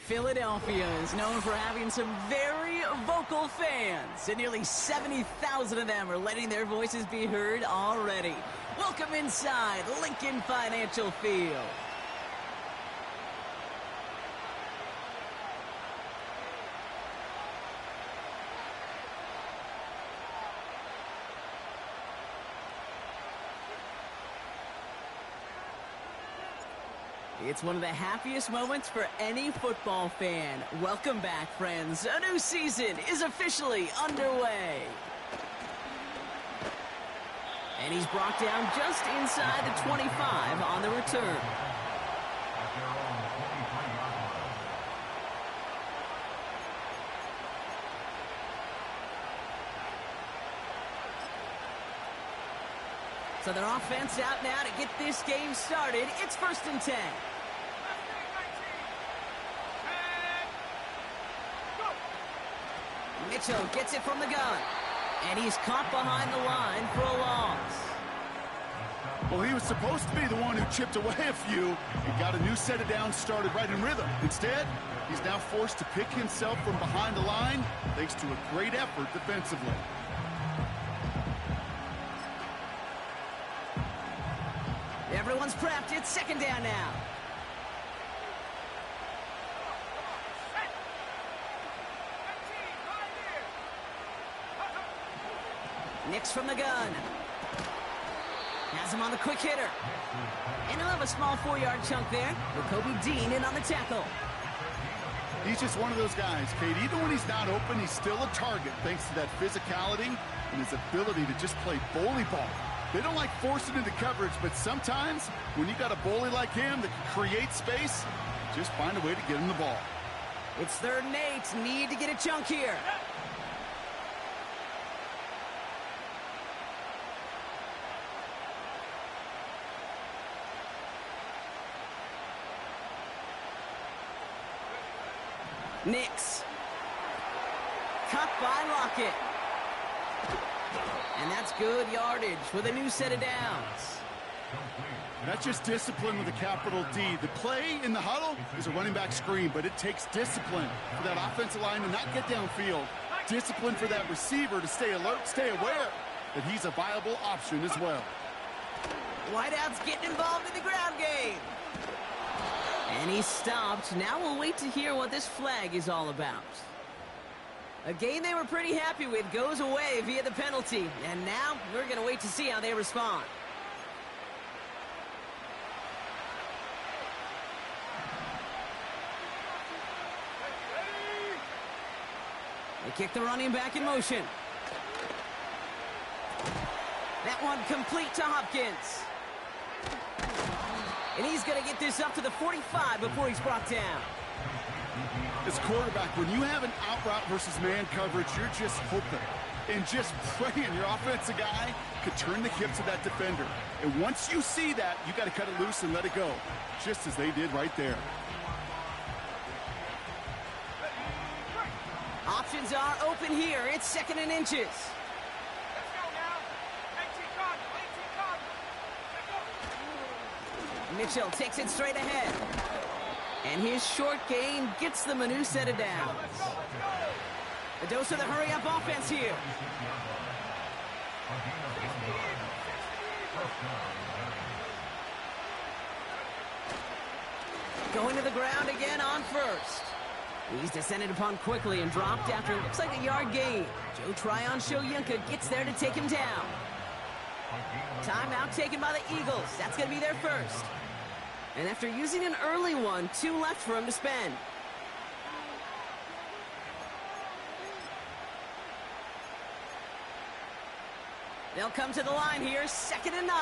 Philadelphia is known for having some very vocal fans, and nearly 70,000 of them are letting their voices be heard already. Welcome inside Lincoln Financial Field. It's one of the happiest moments for any football fan. Welcome back, friends. A new season is officially underway. And he's brought down just inside the 25 on the return. So their offense out now to get this game started. It's 1st and 10. Mitchell gets it from the gun. And he's caught behind the line for a loss. Well, he was supposed to be the one who chipped away a few and got a new set of downs started right in rhythm. Instead, he's now forced to pick himself from behind the line thanks to a great effort defensively. Everyone's prepped. It's 2nd down now. Nix from the gun. Has him on the quick hitter. And he'll have a small 4-yard chunk there with Kobe Dean in on the tackle. He's just one of those guys, Kate. Even when he's not open, he's still a target thanks to that physicality and his ability to just play bully ball. They don't like forcing into coverage, but sometimes when you got a bully like him that can create space, just find a way to get him the ball. It's 3rd and 8. Need to get a chunk here. Nix. Cut by Lockett. And that's good yardage with a new set of downs. That's just discipline with a capital D. The play in the huddle is a running back screen, but it takes discipline for that offensive line to not get downfield. Discipline for that receiver to stay alert, stay aware that he's a viable option as well. Whiteout's getting involved in the ground game. And he's stopped. Now we'll wait to hear what this flag is all about. A game they were pretty happy with goes away via the penalty. And now we're going to wait to see how they respond. They kick the running back in motion. That one complete to Hopkins. And he's going to get this up to the 45 before he's brought down. As quarterback, when you have an out route versus man coverage, you're just hoping and just praying your offensive guy could turn the hips of that defender. And once you see that, you got to cut it loose and let it go, just as they did right there. Options are open here. It's 2nd and inches. Mitchell takes it straight ahead. And his short gain gets them a new set of downs. A dose of the hurry-up offense here. Going to the ground again on 1st. He's descended upon quickly and dropped after it looks like a yard gain. Joe Tryon-Shoyinka gets there to take him down. Timeout taken by the Eagles. That's going to be their first. And after using an early one, 2 left for him to spend. They'll come to the line here, 2nd and 9.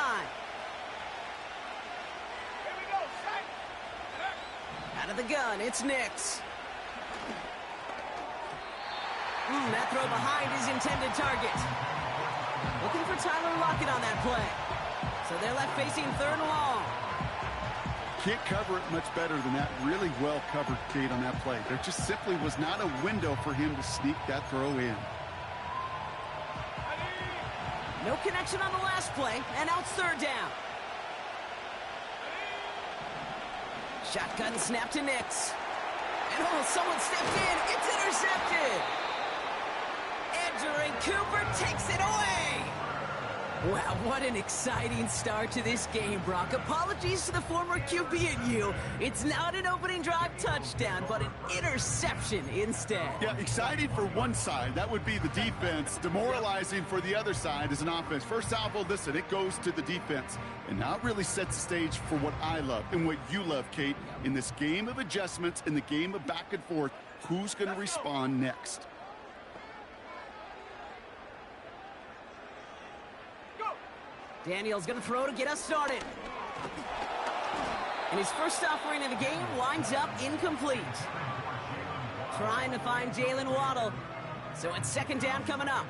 Out of the gun, it's Nix. That throw behind his intended target. Looking for Tyler Lockett on that play. So they're left facing 3rd and long. Can't cover it much better than that. Really well covered, Kate, on that play. There just simply was not a window for him to sneak that throw in. No connection on the last play, and now it's 3rd down. Shotgun snap to Nix. And oh, someone stepped in. It's intercepted. Edgerrin Cooper takes it away. Wow, what an exciting start to this game, Brock. Apologies to the former QB and you. It's not an opening drive touchdown, but an interception instead. Yeah, exciting for one side. That would be the defense. Demoralizing for the other side as an offense. First salvo, listen, it goes to the defense. And now it really sets the stage for what I love and what you love, Kate. In this game of adjustments, in the game of back and forth, who's going to respond next? Daniel's going to throw to get us started. And his first offering of the game winds up incomplete. Trying to find Jalen Waddle. So it's second down coming up.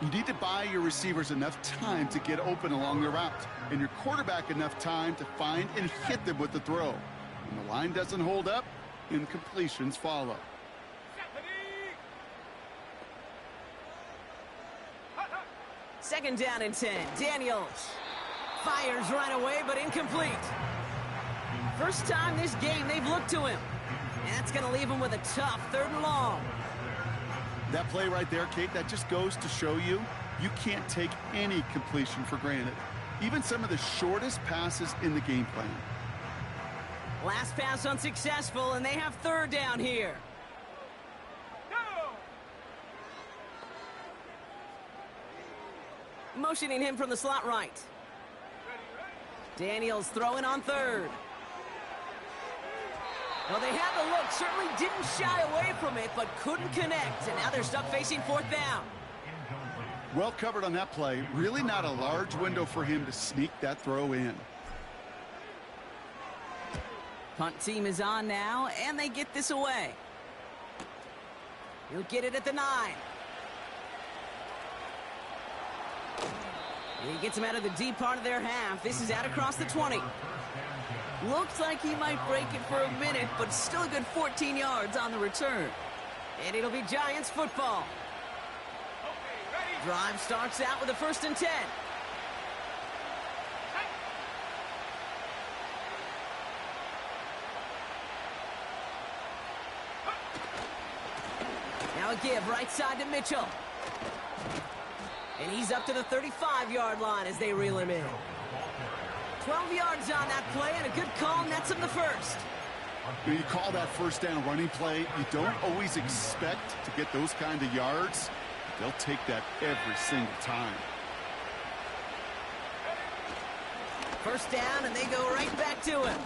You need to buy your receivers enough time to get open along the route, and your quarterback enough time to find and hit them with the throw. When the line doesn't hold up, incompletions follow. Second down and 10. Daniels fires right away, but incomplete. First time this game they've looked to him. And that's going to leave him with a tough 3rd and long. That play right there, Kate, that just goes to show you, you can't take any completion for granted. Even some of the shortest passes in the game plan. Last pass unsuccessful, and they have 3rd down here. Motioning him from the slot right. Daniels throwing on 3rd. Well, they had the look, certainly didn't shy away from it, but couldn't connect, and now they're stuck facing 4th down. Well covered on that play. Really not a large window for him to sneak that throw in. Punt team is on now, and they get this away. He'll get it at the 9. He gets him out of the deep part of their half. This is out across the 20. Looks like he might break it for a minute, but still a good 14 yards on the return. And it'll be Giants football. Drive starts out with a 1st and 10. Now a give right side to Mitchell. And he's up to the 35-yard line as they reel him in. 12 yards on that play, and a good call nets him the 1st. When you call that 1st down running play, you don't always expect to get those kind of yards. They'll take that every single time. 1st down, and they go right back to him.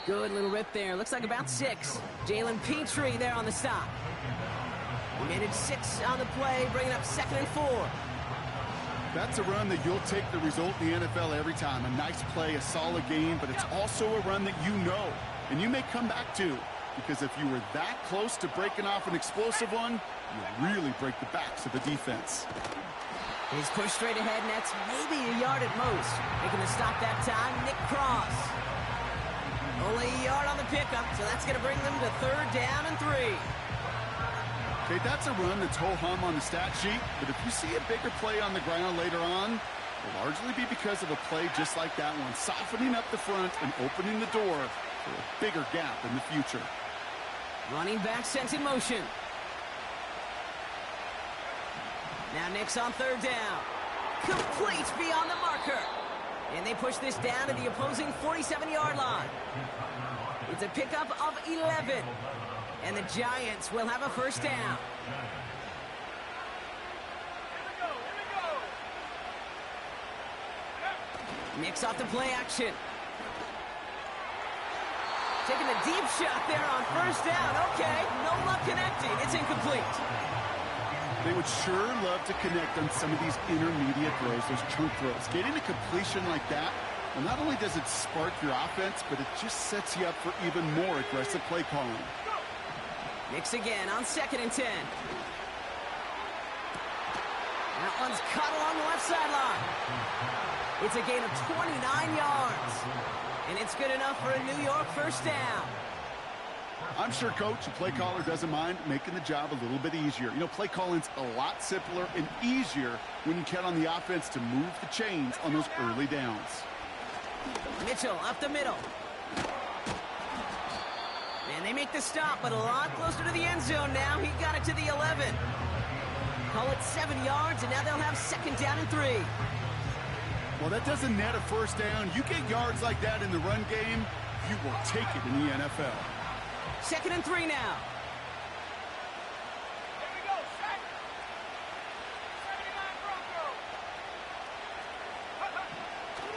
Good little rip there. Looks like about 6. Jalen Petrie there on the stop. He managed 6 on the play, bringing up 2nd and 4. That's a run that you'll take the result in the NFL every time. A nice play, a solid game, but it's also a run that you know, and you may come back to, because if you were that close to breaking off an explosive one, you really break the backs of the defense. His push straight ahead nets maybe a yard at most. Making the stop that time, Nick Cross. Only a yard on the pickup, so that's going to bring them to 3rd down and 3. Okay, that's a run that's ho-hum on the stat sheet, but if you see a bigger play on the ground later on, it'll largely be because of a play just like that one, softening up the front and opening the door for a bigger gap in the future. Running back sent in motion. Now Nick's on 3rd down. Complete beyond the marker. And they push this down to the opposing 47-yard line. It's a pickup of 11. And the Giants will have a 1st down. Nick's off the play action. Taking a deep shot there on 1st down. Okay, no luck connecting. It's incomplete. They would sure love to connect on some of these intermediate throws, those chunk throws. Getting a completion like that, well, not only does it spark your offense, but it just sets you up for even more aggressive play calling. Nick's again on 2nd and 10. That one's caught along the left sideline. It's a gain of 29 yards. And it's good enough for a New York 1st down. I'm sure, Coach, a play caller doesn't mind making the job a little bit easier. You know, play calling's a lot simpler and easier when you count on the offense to move the chains on those early downs. Mitchell up the middle. And And they make the stop, but a lot closer to the end zone now. He got it to the 11. Call it 7 yards, and now they'll have 2nd down and 3. Well, that doesn't net a first down. You get yards like that in the run game, you will take it in the NFL. 2nd and 3 now. Here we go, set. 79 Broncos.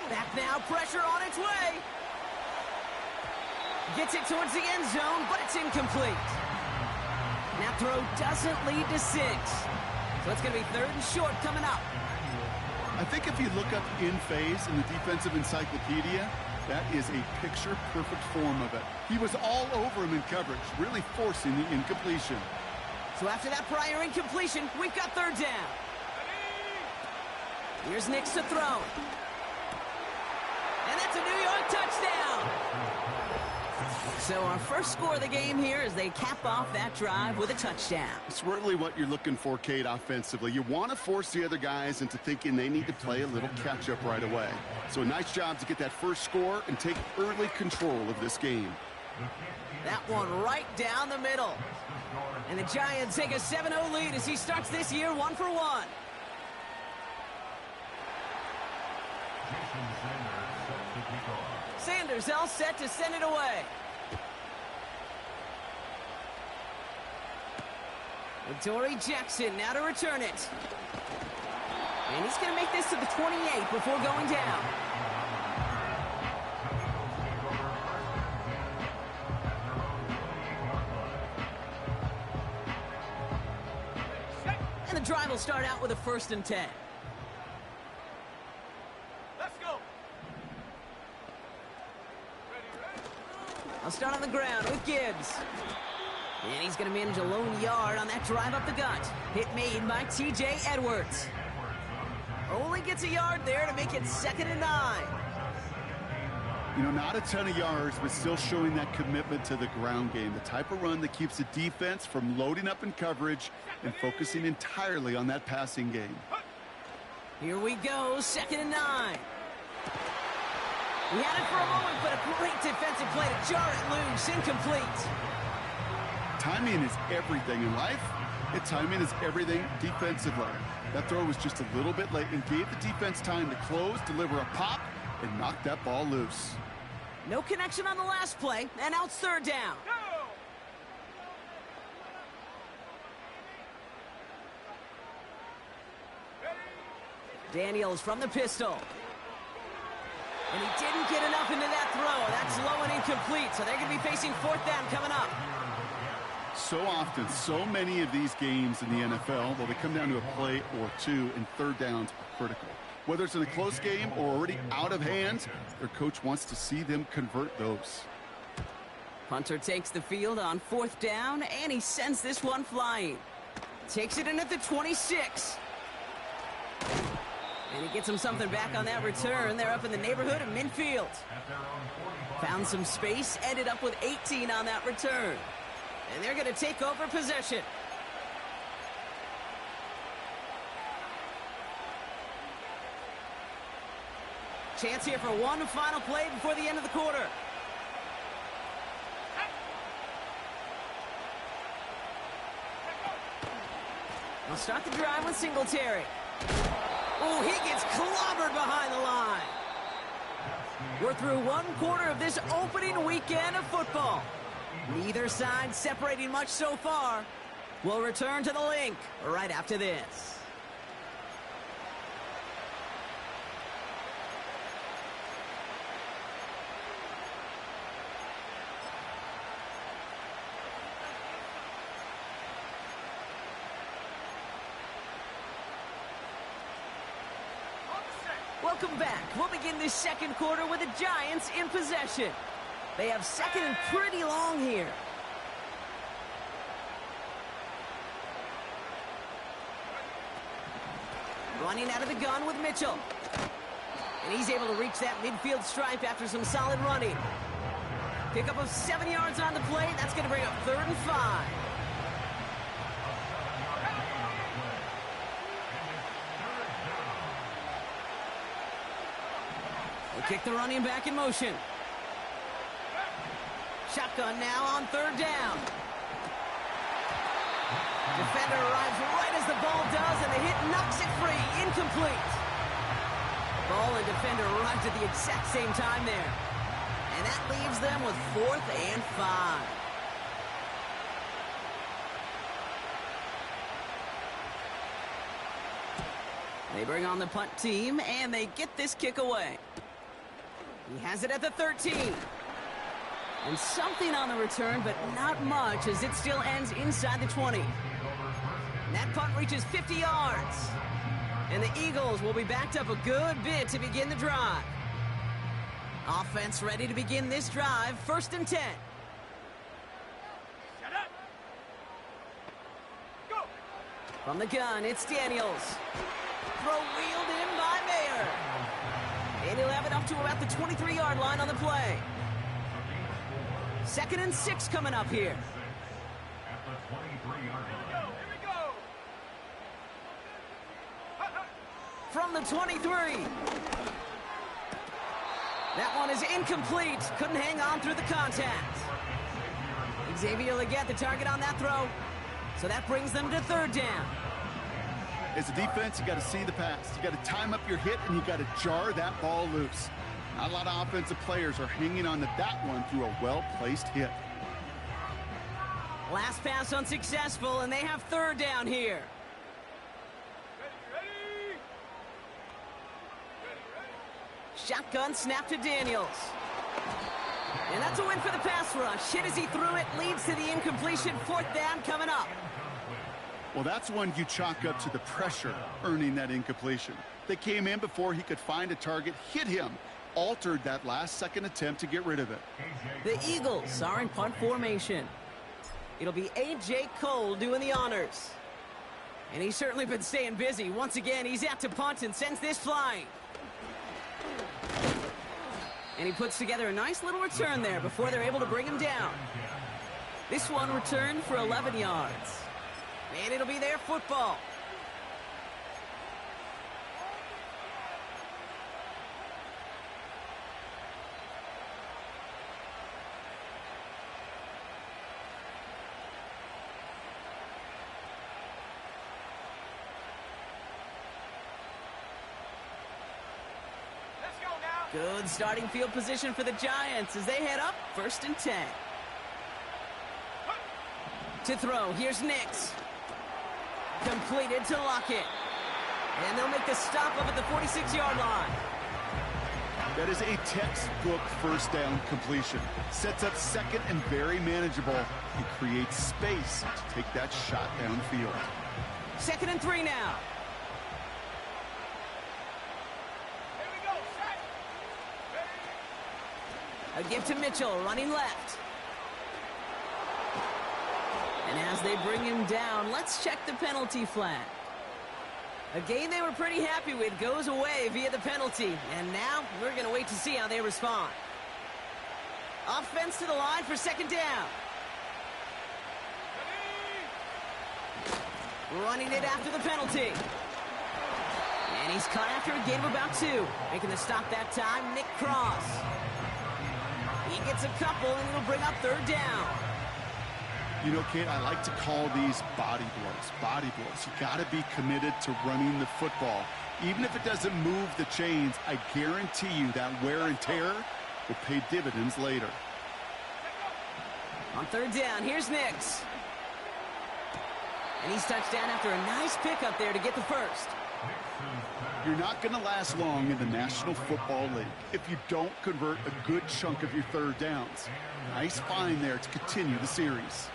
Back now, pressure on its way. Gets it towards the end zone, but it's incomplete. That throw doesn't lead to 6. So it's going to be 3rd and short coming up. I think if you look up in phase in the defensive encyclopedia, that is a picture-perfect form of it. He was all over him in coverage, really forcing the incompletion. So after that prior incompletion, we've got 3rd down. Here's Nix to throw. And that's a New York touchdown. So our first score of the game here as they cap off that drive with a touchdown. It's really what you're looking for, Kate, offensively. You want to force the other guys into thinking they need to play a little catch-up right away. So a nice job to get that first score and take early control of this game. That one right down the middle. And the Giants take a 7-0 lead as he starts this year 1-for-1. Sanders all set to send it away. Dory Jackson now to return it. And he's going to make this to the 28 before going down. And the drive will start out with a 1st and 10. Let's go. I'll start on the ground with Gibbs. And he's going to manage a lone yard on that drive up the gut. Hit made by T.J. Edwards. Only gets a yard there to make it 2nd and 9. You know, not a ton of yards, but still showing that commitment to the ground game. The type of run that keeps the defense from loading up in coverage and focusing entirely on that passing game. Here we go, 2nd and 9. We had it for a moment, but a great defensive play to jar it loose. Incomplete. Timing is everything in life, and timing is everything defensively. That throw was just a little bit late and gave the defense time to close, deliver a pop, and knock that ball loose. No connection on the last play, and now it's 3rd down. Daniels from the pistol. And he didn't get enough into that throw. That's low and incomplete, so they're going to be facing 4th down coming up. So often, so many of these games in the NFL, though they come down to a play or two, and 3rd downs are critical. Whether it's in a close game or already out of hands, their coach wants to see them convert those. Punter takes the field on 4th down, and he sends this one flying. Takes it in at the 26. And he gets him something back on that return. They're up in the neighborhood of midfield. Found some space, ended up with 18 on that return. And they're going to take over possession. Chance here for one final play before the end of the quarter. We'll start the drive with Singletary. Oh, he gets clobbered behind the line. We're through 1 quarter of this opening weekend of football. Neither side separating much so far. We'll return to the link right after this. Welcome back. We'll begin this 2nd quarter with the Giants in possession. They have 2nd and pretty long here. Running out of the gun with Mitchell. And he's able to reach that midfield stripe after some solid running. Pickup of 7 yards on the play. That's going to bring up 3rd and 5. Kick the running back in motion. shotgun now on third down. Defender arrives right as the ball does, and the hit knocks it free. Incomplete. Ball and defender arrived at the exact same time there. And that leaves them with 4th and 5. They bring on the punt team, and they get this kick away. He has it at the 13. And something on the return, but not much, as it still ends inside the 20. And that punt reaches 50 yards. And the Eagles will be backed up a good bit to begin the drive. Offense ready to begin this drive, 1st and 10. Shut up. Go. From the gun, it's Daniels. Throw wheeled in by Mayer. And he'll have it up to about the 23-yard line on the play. 2nd and 6 coming up here. Here we go. From the 23. That one is incomplete. Couldn't hang on through the contact. Xavier Legette the target on that throw. So that brings them to 3rd down. As a defense, you got to see the pass. You got to time up your hit, and you got to jar that ball loose. Not a lot of offensive players are hanging on to that one through a well-placed hit. Last pass unsuccessful, and they have 3rd down here. Ready. Shotgun snap to Daniels. And that's a win for the pass rush. Hit as he threw it, leads to the incompletion. 4th down coming up. Well, that's one you chalk up to the pressure earning that incompletion. They came in before he could find a target, hit him, altered that last-second attempt to get rid of it. The Eagles are in punt formation. It'll be A.J. Cole doing the honors. And he's certainly been staying busy. Once again, he's out to punt and sends this flying. And he puts together a nice little return there before they're able to bring him down. This one returned for 11 yards. And it'll be their football. Let's go now. Good starting field position for the Giants as they head up 1st and 10. To throw, here's Nix. Completed to Lockett. And they'll make the stop up at the 46-yard line. That is a textbook 1st down completion. Sets up 2nd and very manageable. He creates space to take that shot downfield. 2nd and 3 now. Here we go. Set. A give to Mitchell, running left. And as they bring him down, let's check the penalty flag. A game they were pretty happy with goes away via the penalty. And now we're going to wait to see how they respond. Offense to the line for 2nd down. Running it after the penalty. And he's caught after a gain of about 2. Making the stop that time, Nick Cross. He gets a couple, and it'll bring up 3rd down. You know, Kate, I like to call these body blows. Body blows. You got to be committed to running the football. Even if it doesn't move the chains, I guarantee you that wear and tear will pay dividends later. On 3rd down, here's Nix. And he's touched down after a nice pickup there to get the 1st. You're not going to last long in the National Football League if you don't convert a good chunk of your 3rd downs. Nice find there to continue the series.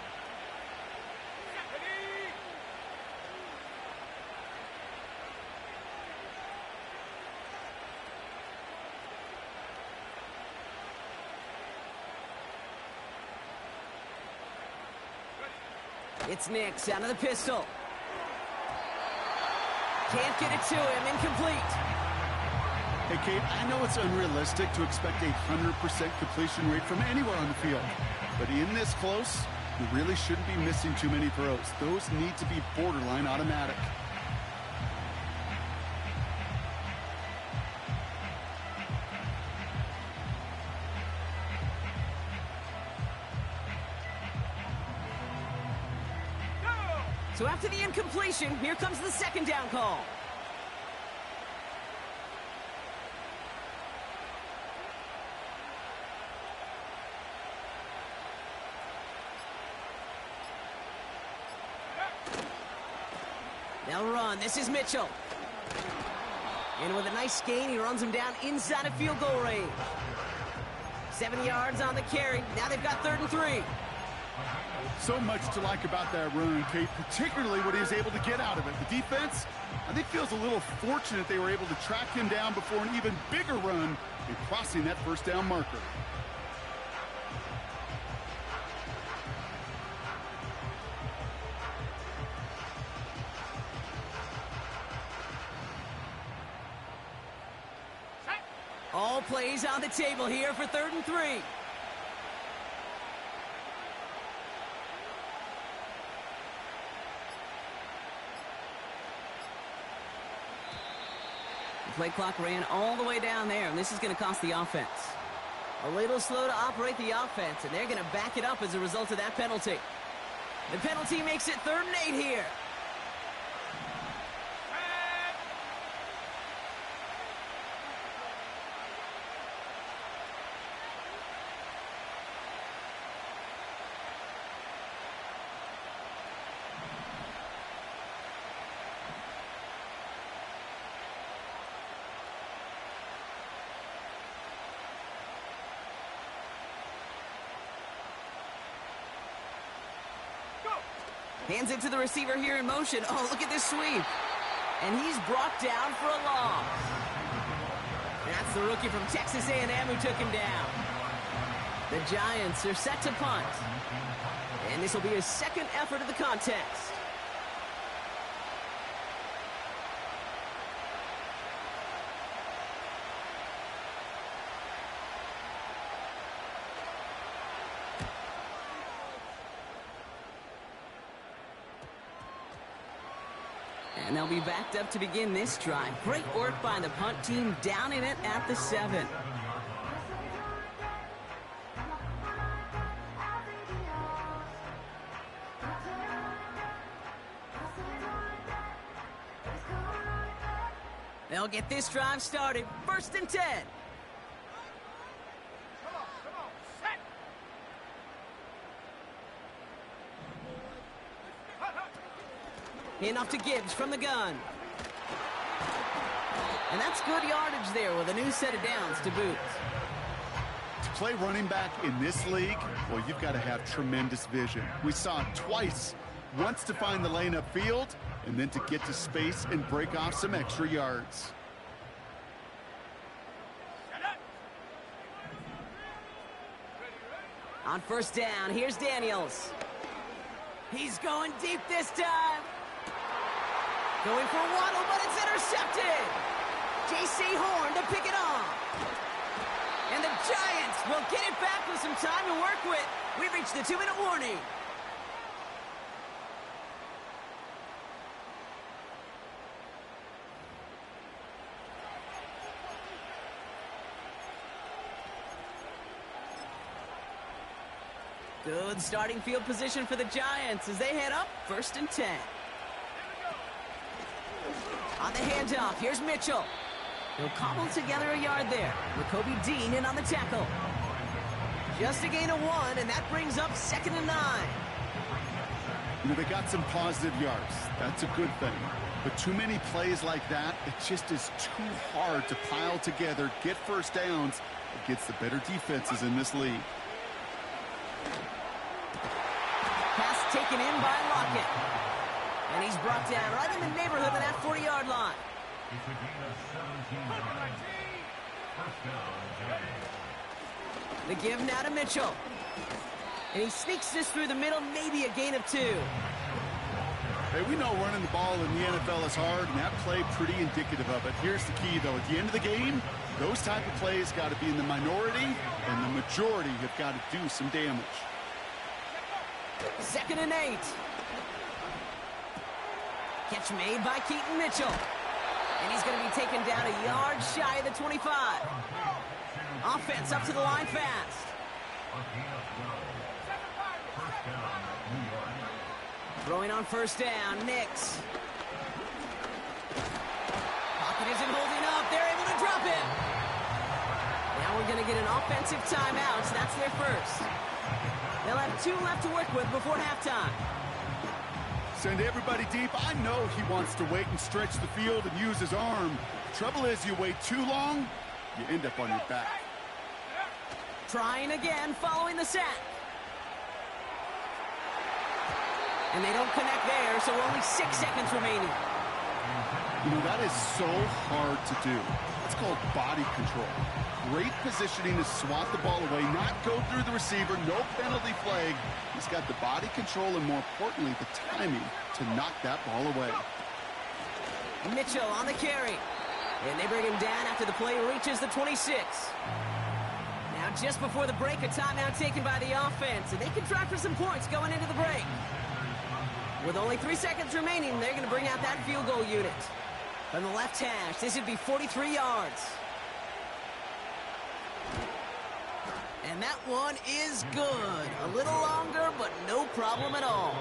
It's Nix out of the pistol. Can't get it to him. Incomplete. Hey, Kate, I know it's unrealistic to expect a 100% completion rate from anywhere on the field. But in this close, you really shouldn't be missing too many throws. Those need to be borderline automatic. So after the incompletion, here comes the second down call. They'll run. This is Mitchell. And with a nice gain, he runs him down inside of field goal range. 7 yards on the carry. Now they've got 3rd and 3. So much to like about that run, Kate, particularly what he was able to get out of it. The defense, I think, feels a little fortunate they were able to track him down before an even bigger run in crossing that first down marker. All plays on the table here for 3rd and 3. The play clock ran all the way down there, and this is going to cost the offense. A little slow to operate the offense, and they're going to back it up as a result of that penalty. The penalty makes it 3rd and 8 here. Hands it to the receiver here in motion. Oh, look at this sweep. And he's brought down for a loss. That's the rookie from Texas A&M who took him down. The Giants are set to punt. And this will be his second effort of the contest. And they'll be backed up to begin this drive. Great work by the punt team, down in it at the 7. They'll get this drive started. 1st and 10. Handoff to Gibbs from the gun. And that's good yardage there with a new set of downs to boot. To play running back in this league, well, you've got to have tremendous vision. We saw it twice. Once to find the lane upfield, and then to get to space and break off some extra yards. On 1st down, here's Daniels. He's going deep this time. Going for a waddle, but it's intercepted. J.C. Horn to pick it off. And the Giants will get it back with some time to work with. We've reached the 2-minute warning. Good starting field position for the Giants as they head up 1st and 10. On the handoff, here's Mitchell. He'll cobble together a yard there. Jacoby Dean in on the tackle. Just a gain of 1, and that brings up 2nd and 9. You know, they got some positive yards. That's a good thing. But too many plays like that, it just is too hard to pile together, get first downs against the better defenses in this league. Pass taken in by Lockett. And he's brought down right in the neighborhood of that 40-yard line. The give now to Mitchell. And he sneaks this through the middle, maybe a gain of 2. Hey, we know running the ball in the NFL is hard, and that play pretty indicative of it. Here's the key, though. At the end of the game, those type of plays got to be in the minority, and the majority have got to do some damage. 2nd and 8. Catch made by Keaton Mitchell. And he's going to be taken down a yard shy of the 25. Offense up to the line fast. Throwing on first down, Nix. Pocket isn't holding up. They're able to drop him. Now we're going to get an offensive timeout, so that's their first. They'll have 2 left to work with before halftime. Send everybody deep. I know he wants to wait and stretch the field and use his arm. Trouble is, you wait too long, you end up on your back. Trying again following the sack. And they don't connect there, so only 6 seconds remaining. You know, that is so hard to do. It's called body control. Great positioning to swat the ball away, not go through the receiver, no penalty flag. He's got the body control and, more importantly, the timing to knock that ball away. Mitchell on the carry. And they bring him down after the play reaches the 26. Now just before the break, a timeout taken by the offense, and they can try for some points going into the break. With only 3 seconds remaining, they're going to bring out that field goal unit. From the left hash, this would be 43 yards. And that one is good. A little longer, but no problem at all.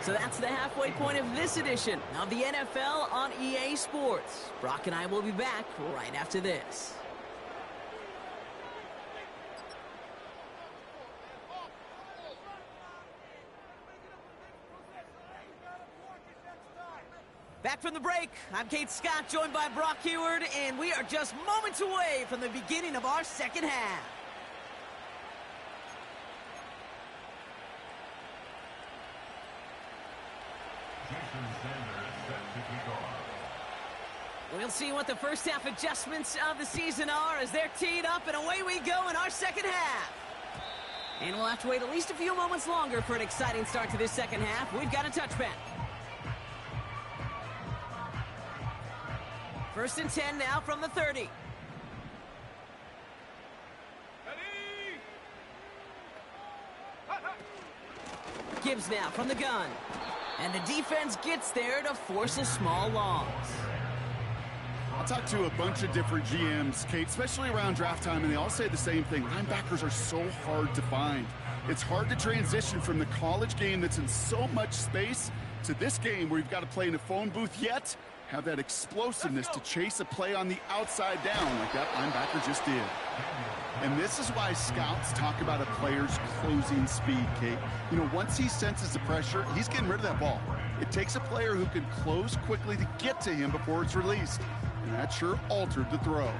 So that's the halfway point of this edition of the NFL on EA Sports. Brock and I will be back right after this. Back from the break, I'm Kate Scott, joined by Brock Heward, and we are just moments away from the beginning of our second half. We'll see what the first half adjustments of the season are as they're teed up, and away we go in our second half. And we'll have to wait at least a few moments longer for an exciting start to this second half. We've got a touchback. First and 10 now from the 30. Gibbs now from the gun. And the defense gets there to force a small loss. I'll talk to a bunch of different GMs, Kate, especially around draft time, and they all say the same thing. Linebackers are so hard to find. It's hard to transition from the college game that's in so much space to this game where you've got to play in a phone booth, yet have that explosiveness to chase a play on the outside down like that linebacker just did. And this is why scouts talk about a player's closing speed, Kate. You know, once he senses the pressure, he's getting rid of that ball. It takes a player who can close quickly to get to him before it's released. And that sure altered the throw.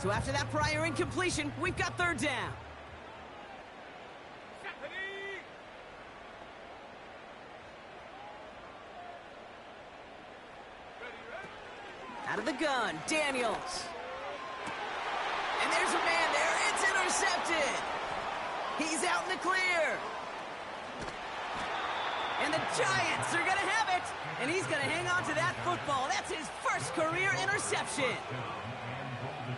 So after that prior incompletion, we've got third down. Out of the gun, Daniels. And there's a man there. It's intercepted. He's out in the clear. And the Giants are going to have it. And he's going to hang on to that football. That's his first career interception.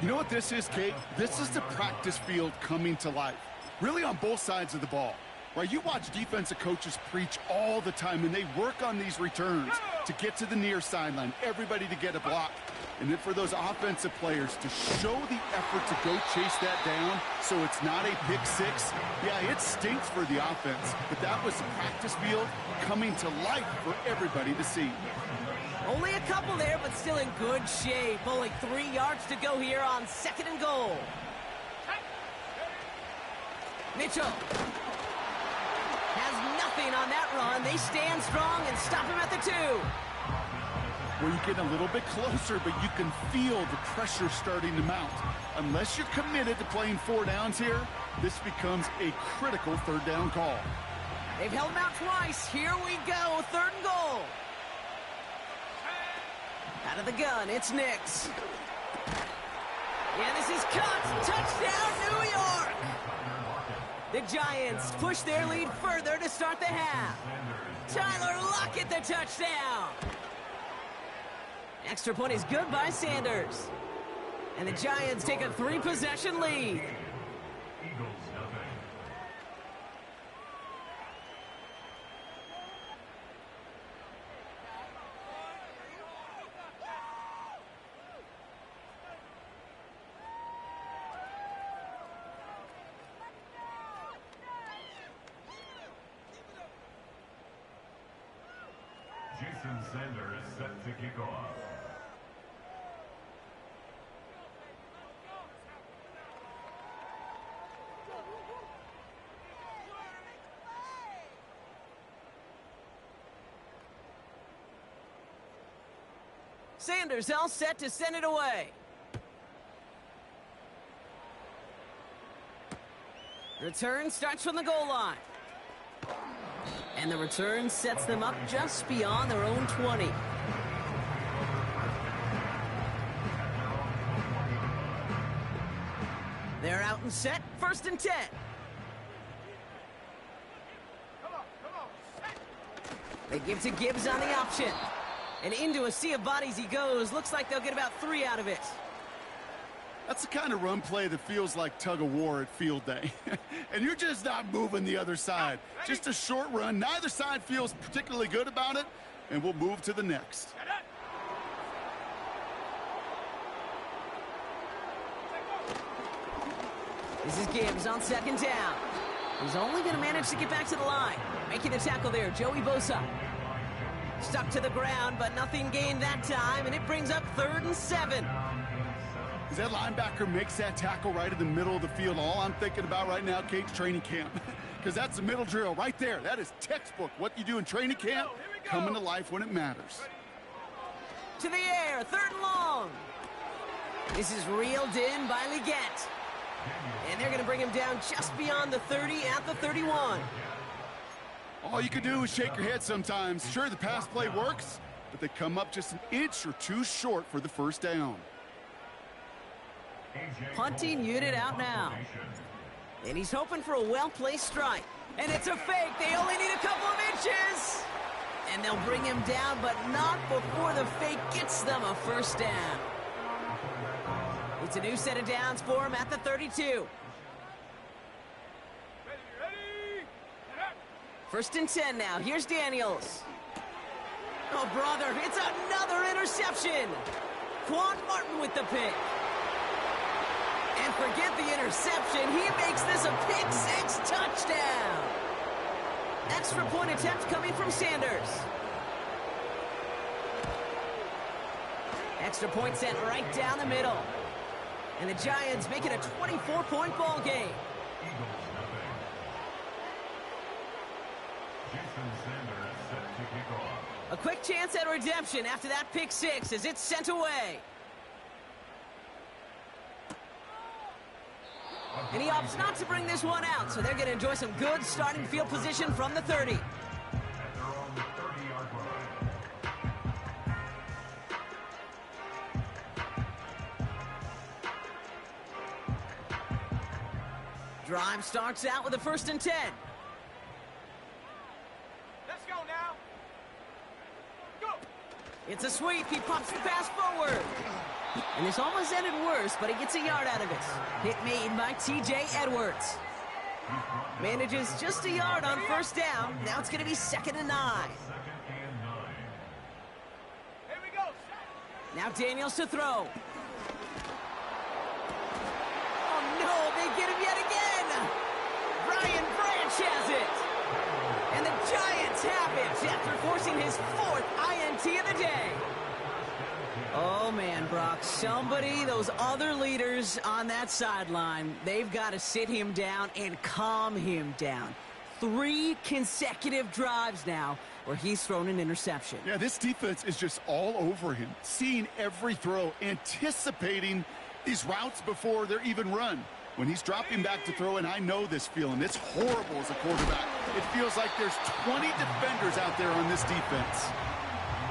You know what this is, Kate? This is the practice field coming to life. Really on both sides of the ball. Right, you watch defensive coaches preach all the time, and they work on these returns to get to the near sideline, everybody to get a block. And then for those offensive players to show the effort to go chase that down so it's not a pick six. Yeah, it stinks for the offense, but that was the practice field coming to life for everybody to see. Only a couple there, but still in good shape. Only 3 yards to go here on 2nd and goal. Mitchell has nothing on that run. They stand strong and stop him at the 2. Well, you get a little bit closer, but you can feel the pressure starting to mount. Unless you're committed to playing 4 downs here, this becomes a critical 3rd down call. They've held him out twice. Here we go, 3rd and goal. Out of the gun, it's Nix. Yeah, this is cut. Touchdown, New York. The Giants push their lead further to start the half. Tyler Lockett, the touchdown. Extra point is good by Sanders. And the Giants take a 3-possession lead. Jason Sanders set to kick off. Sanders all set to send it away. Return starts from the goal line. And the return sets them up just beyond their own 20. They're out and set, 1st and 10. They give to Gibbs on the option. And into a sea of bodies he goes. Looks like they'll get about 3 out of it. That's the kind of run play that feels like tug-of-war at field day. And you're just not moving the other side. Just a short run. Neither side feels particularly good about it. And we'll move to the next. This is Gibbs on 2nd down. He's only going to manage to get back to the line. Making the tackle there, Joey Bosa. Stuck to the ground, but nothing gained that time, and it brings up 3rd and 7. As that linebacker makes that tackle right in the middle of the field, all I'm thinking about right now, Kate's training camp. Because that's the middle drill right there. That is textbook. What you do in training camp, coming to life when it matters. To the air, 3rd and long. This is reeled in by Leggett. And they're going to bring him down just beyond the 30 at the 31. All you can do is shake your head sometimes. Sure, the pass play works, but they come up just an inch or two short for the 1st down. Punting unit out now. And he's hoping for a well-placed strike. And it's a fake. They only need a couple of inches. And they'll bring him down, but not before the fake gets them a 1st down. It's a new set of downs for him at the 32. 1st and 10 now. Here's Daniels. Oh, brother, it's another interception. Quan Martin with the pick. And forget the interception. He makes this a pick-6 touchdown. Extra point attempt coming from Sanders. Extra point sent right down the middle. And the Giants make it a 24-point ball game. A quick chance at redemption after that pick-6 as it's sent away. And he opts not to bring this one out, so they're going to enjoy some good starting field position from the 30. Drive starts out with a 1st and 10. Let's go now. Go. It's a sweep. He pops the pass forward. And this almost ended worse, but he gets a yard out of it. Hit made by T.J. Edwards. Manages just a yard on 1st down. Now it's going to be 2nd and 9. Here we go. Now Daniels to throw. Oh, no, they get him yet again. Brian Branch has it. And the Giants have it after forcing his 4th INT of the day. Oh, man, Brock, those other leaders on that sideline, they've got to sit him down and calm him down. 3 consecutive drives now where he's thrown an interception. Yeah, this defense is just all over him, seeing every throw, anticipating these routes before they're even run. When he's dropping back to throw, and I know this feeling, it's horrible as a quarterback. It feels like there's 20 defenders out there on this defense.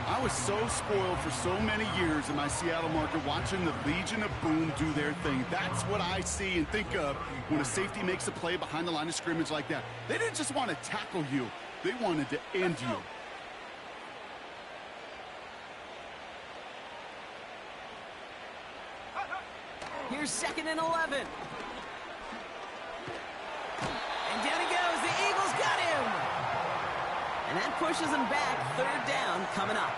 I was so spoiled for so many years in my Seattle market watching the Legion of Boom do their thing. That's what I see and think of when a safety makes a play behind the line of scrimmage like that. They didn't just want to tackle you. They wanted to end you. Here's 2nd and 11. And down he goes. The Eagles got him. And that pushes him back. 3rd down coming up.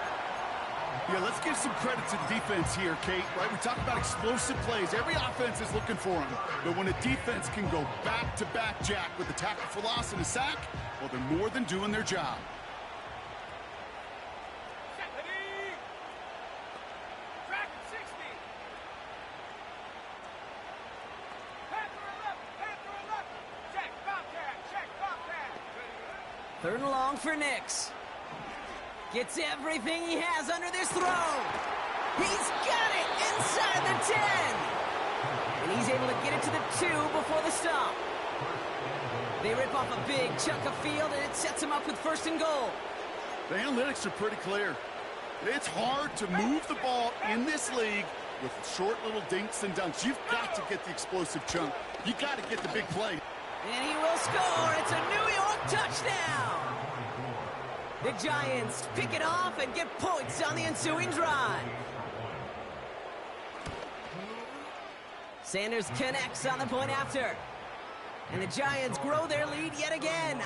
Yeah, let's give some credit to the defense here, Kate. Right, we talk about explosive plays. Every offense is looking for them. But when a defense can go back-to-back, Jack, with a tackle for loss and a sack, well, they're more than doing their job. 3rd and long for Nix. Gets everything he has under this throw. He's got it inside the 10. And he's able to get it to the 2 before the stop. They rip off a big chunk of field, and it sets him up with 1st and goal. The analytics are pretty clear. It's hard to move the ball in this league with short little dinks and dunks. You've got to get the explosive chunk. You got to get the big play. And he will score. It's a New York touchdown. The Giants pick it off and get points on the ensuing drive. Sanders connects on the point after. And the Giants grow their lead yet again.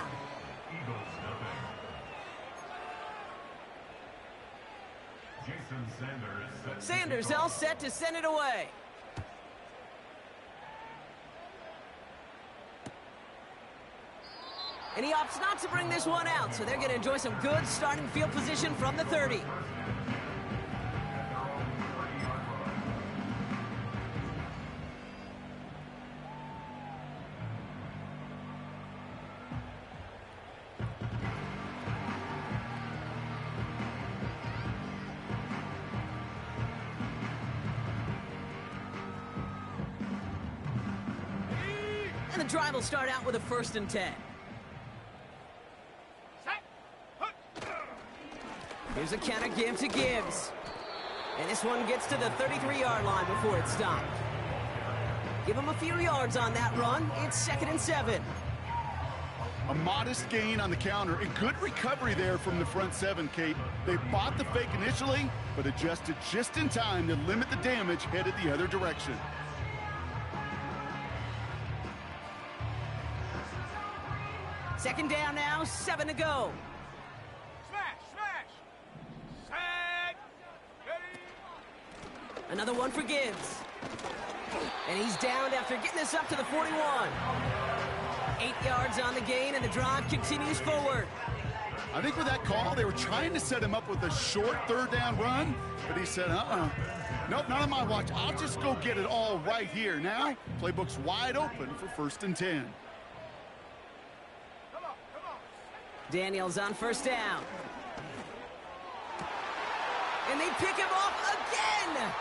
Sanders all set to send it away. And he opts not to bring this one out, so they're going to enjoy some good starting field position from the 30. And the drive will start out with a 1st and 10. Here's a counter give to Gibbs. And this one gets to the 33-yard line before it's stopped. Give him a few yards on that run. It's 2nd and 7. A modest gain on the counter. A good recovery there from the front 7, Kate. They bought the fake initially, but adjusted just in time to limit the damage headed the other direction. Second down now, 7 to go. Another one for Gibbs. And he's downed after getting this up to the 41. 8 yards on the gain, and the drive continues forward. I think with that call, they were trying to set him up with a short 3rd down run, but he said, nope, not on my watch. I'll just go get it all right here. Now, playbook's wide open for 1st and 10. Daniels on 1st down. And they pick him off again.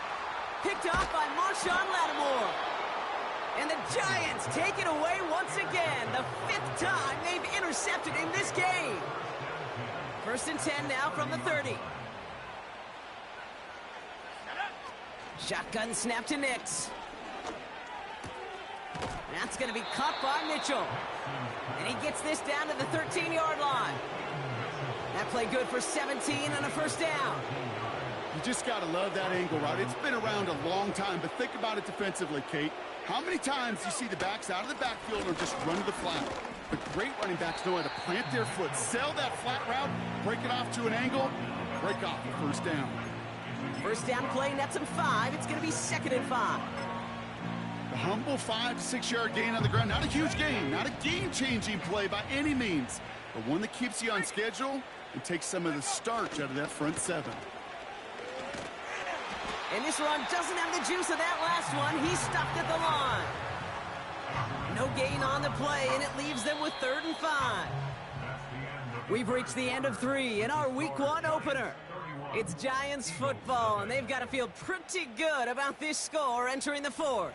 Picked off by Marshawn Lattimore. And the Giants take it away once again. The 5th time they've intercepted in this game. 1st and 10 now from the 30. Shotgun snap to Nix. That's going to be caught by Mitchell. And he gets this down to the 13-yard line. That play good for 17 and a 1st down. You just got to love that angle, right? It's been around a long time, but think about it defensively, Kate. How many times do you see the backs out of the backfield or just run to the flat? The great running backs know how to plant their foot, sell that flat route, break it off to an angle, break off the 1st down. 1st down play nets him 5. It's going to be 2nd and 5. The humble 5 to 6 yard gain on the ground. Not a huge gain, not a game-changing play by any means, but one that keeps you on schedule and takes some of the starch out of that front 7. And this one doesn't have the juice of that last one. He's stopped at the line. No gain on the play, and it leaves them with 3rd and 5. We've reached the end of 3 in our Week 1 opener. It's Giants football, and they've got to feel pretty good about this score entering the 4th.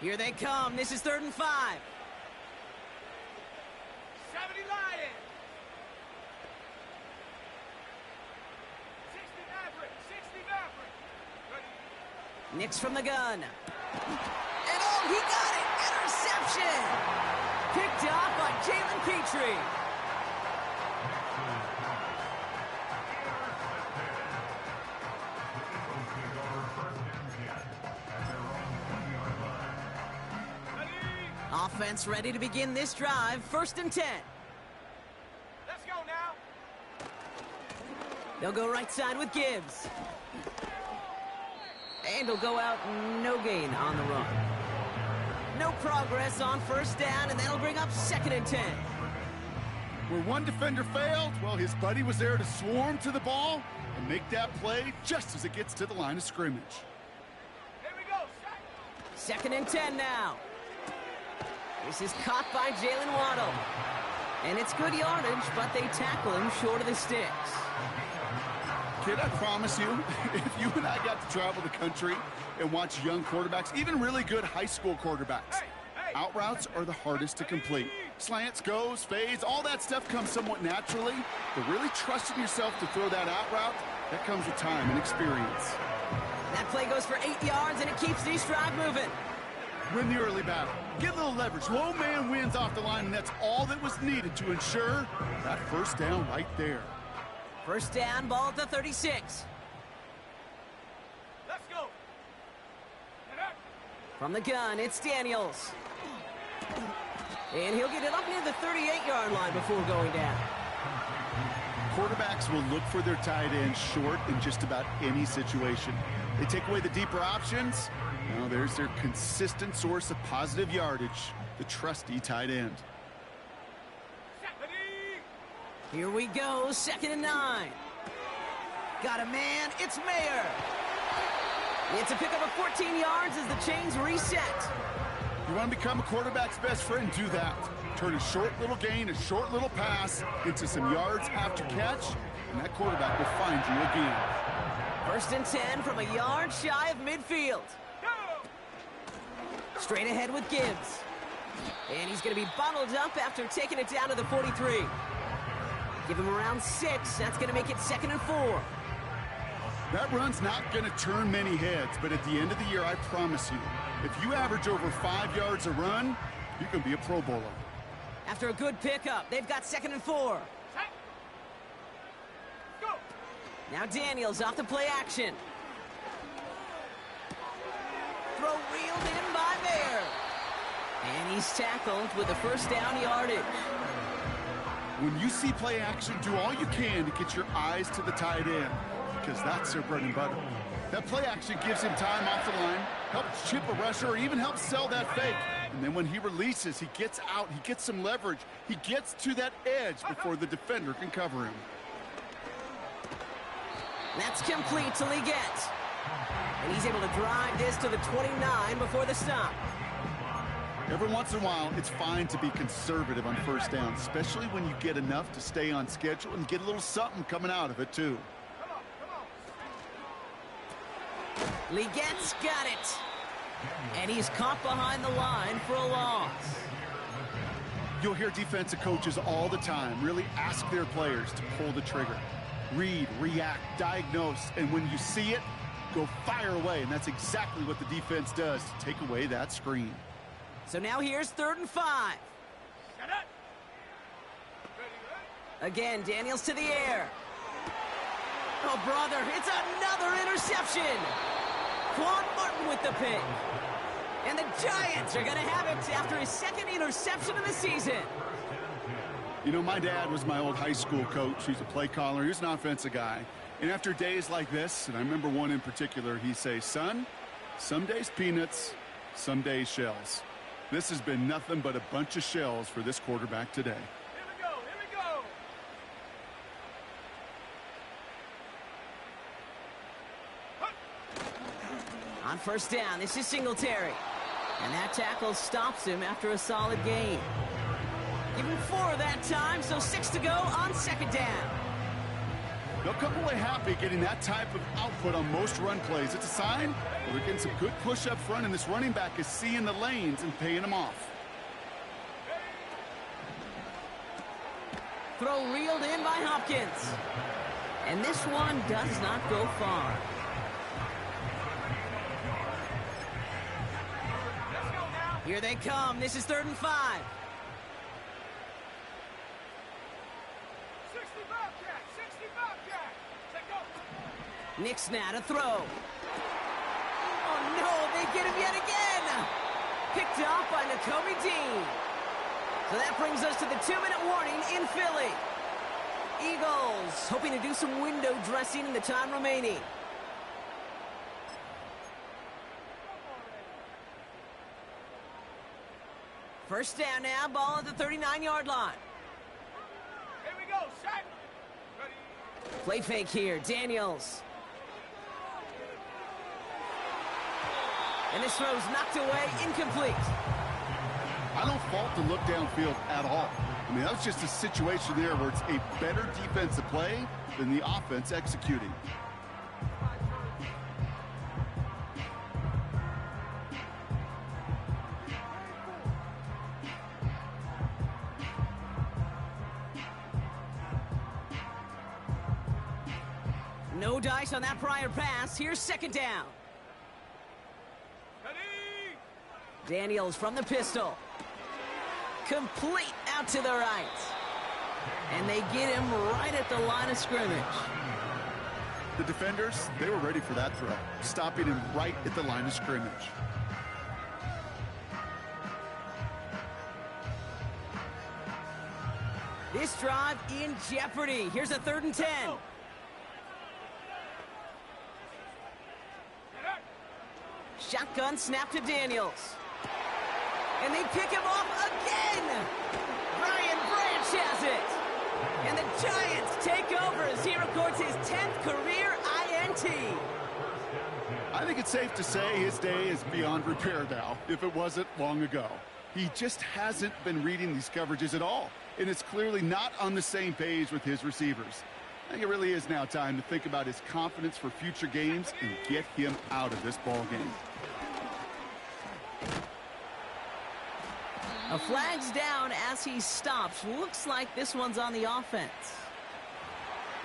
Here they come. This is 3rd and 5. 70 Lions. 60 Maverick. 60 Maverick. Ready. Nix from the gun. And oh, he got it! Interception! Picked off by Jalen Petrie. Offense ready to begin this drive. 1st and 10. Let's go now. They'll go right side with Gibbs. And he'll go out, no gain on the run. No progress on 1st down, and that'll bring up 2nd and 10. Where one defender failed, well, his buddy was there to swarm to the ball and make that play just as it gets to the line of scrimmage. Here we go. 2nd and 10 now. This is caught by Jalen Waddle. And it's good yardage, but they tackle him short of the sticks. Kid, I promise you, if you and I got to travel the country and watch young quarterbacks, even really good high school quarterbacks, out routes are the hardest to complete. Slants, goes, fades, all that stuff comes somewhat naturally, but really trusting yourself to throw that out route, that comes with time and experience. That play goes for 8 yards, and it keeps these drive moving. Win the early battle. Get a little leverage. Low man wins off the line, and that's all that was needed to ensure that first down right there. First down, ball at the 36. Let's go. From the gun, it's Daniels. And he'll get it up near the 38-yard line before going down. Quarterbacks will look for their tight end short in just about any situation. They take away the deeper options. Now there's their consistent source of positive yardage, the trusty tight end. Here we go, 2nd and 9. Got a man, it's Mayer. It's a pickup of 14 yards as the chains reset. You want to become a quarterback's best friend, do that. Turn a short little gain, a short little pass into some yards after catch, and that quarterback will find you again. 1st and 10 from a yard shy of midfield. Straight ahead with Gibbs. And he's going to be bundled up after taking it down to the 43. Give him around 6. That's going to make it 2nd and 4. That run's not going to turn many heads, but at the end of the year, I promise you, if you average over 5 yards a run, you can be a Pro Bowler. After a good pickup, they've got 2nd and 4. Now Daniels off the play action. Throw reeled in by Mayer. And he's tackled with the first down yardage. When you see play action, do all you can to get your eyes to the tight end, because that's their bread and butter. That play action gives him time off the line, helps chip a rusher, or even helps sell that fake. And then when he releases, he gets out, he gets some leverage. He gets to that edge before the defender can cover him. That's complete to Leggett. And he's able to drive this to the 29 before the stop. Every once in a while, it's fine to be conservative on first down, especially when you get enough to stay on schedule and get a little something coming out of it, too. Legette's got it. And he's caught behind the line for a loss. You'll hear defensive coaches all the time really ask their players to pull the trigger. Read, react, diagnose, and when you see it, go fire away. And that's exactly what the defense does to take away that screen. So now here's 3rd and 5. Again, Daniels to the air. Oh, brother, it's another interception. Quan Martin with the pick. And the Giants are going to have it after his 2nd interception of the season. You know, my dad was my old high school coach. He's a play caller. He was an offensive guy. And after days like this, and I remember one in particular, he'd say, son, some days peanuts, some days shells. This has been nothing but a bunch of shells for this quarterback today. Here we go, here we go. On first down, this is Singletary. And that tackle stops him after a solid gain. Give him 4 that time, so 6 to go on 2nd down. They'll come away happy getting that type of output on most run plays. It's a sign that they're getting some good push up front, and this running back is seeing the lanes and paying them off. Throw reeled in by Hopkins. And this one does not go far. Here they come. This is 3rd and 5. 65 jack, 65 jack. Take go. Nick Snat to throw. Oh no, they get him yet again. Picked off by Nakobe Dean. So that brings us to the 2-minute warning in Philly. Eagles hoping to do some window dressing in the time remaining. First down now, ball at the 39-yard line. Here we go, set. Ready. Play fake here, Daniels. And this throw's knocked away, incomplete. I don't fault the look downfield at all. I mean, that was just a situation there where it's a better defensive play than the offense executing. No dice on that prior pass. Here's second down. Ready? Daniels from the pistol. Complete out to the right. And they get him right at the line of scrimmage. The defenders, they were ready for that throw, stopping him right at the line of scrimmage. This drive in jeopardy. Here's a 3rd and 10. Shotgun snap to Daniels. And they pick him off again. Brian Branch has it. And the Giants take over as he records his 10th career INT. I think it's safe to say his day is beyond repair now, if it wasn't long ago. He just hasn't been reading these coverages at all, and it's clearly not on the same page with his receivers. I think it really is now time to think about his confidence for future games and get him out of this ball game. A flag's down as he stops. Looks like this one's on the offense.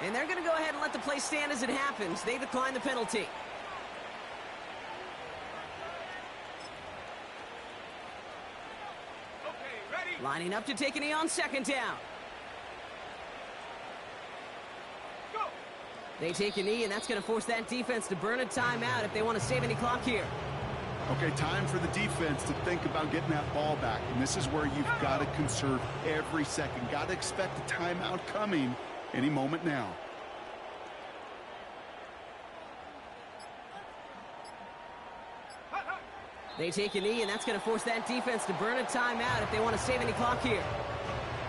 And they're going to go ahead and let the play stand as it happens. They decline the penalty. Okay, ready? Lining up to take a knee on second down. Go! They take a knee, and that's going to force that defense to burn a timeout if they want to save any clock here. Okay, time for the defense to think about getting that ball back. And this is where you've got to conserve every second. Got to expect a timeout coming any moment now. They take a knee, and that's going to force that defense to burn a timeout if they want to save any clock here.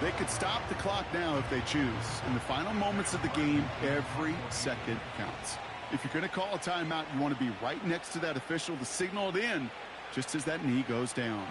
They could stop the clock now if they choose. In the final moments of the game, every second counts. If you're going to call a timeout, you want to be right next to that official to signal it in just as that knee goes down.